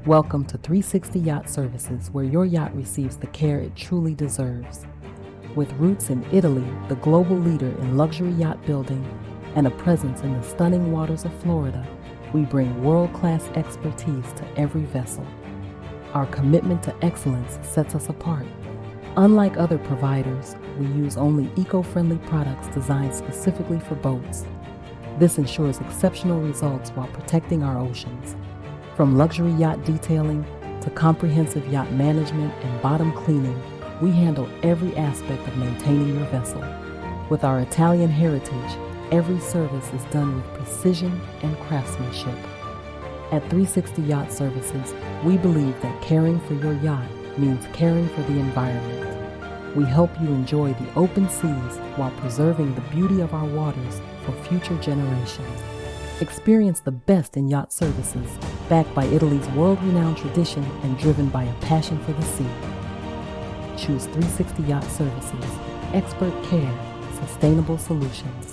Welcome to 360 Yacht Services, where your yacht receives the care it truly deserves. With roots in Italy, the global leader in luxury yacht building, and a presence in the stunning waters of Florida, we bring world-class expertise to every vessel. Our commitment to excellence sets us apart. Unlike other providers, we use only eco-friendly products designed specifically for boats. This ensures exceptional results while protecting our oceans. From luxury yacht detailing to comprehensive yacht management and bottom cleaning, we handle every aspect of maintaining your vessel. With our Italian heritage, every service is done with precision and craftsmanship. At 360 Yacht Services, we believe that caring for your yacht means caring for the environment. We help you enjoy the open seas while preserving the beauty of our waters for future generations. Experience the best in yacht services, backed by Italy's world-renowned tradition and driven by a passion for the sea. Choose 360 Yacht Services, expert care, sustainable solutions.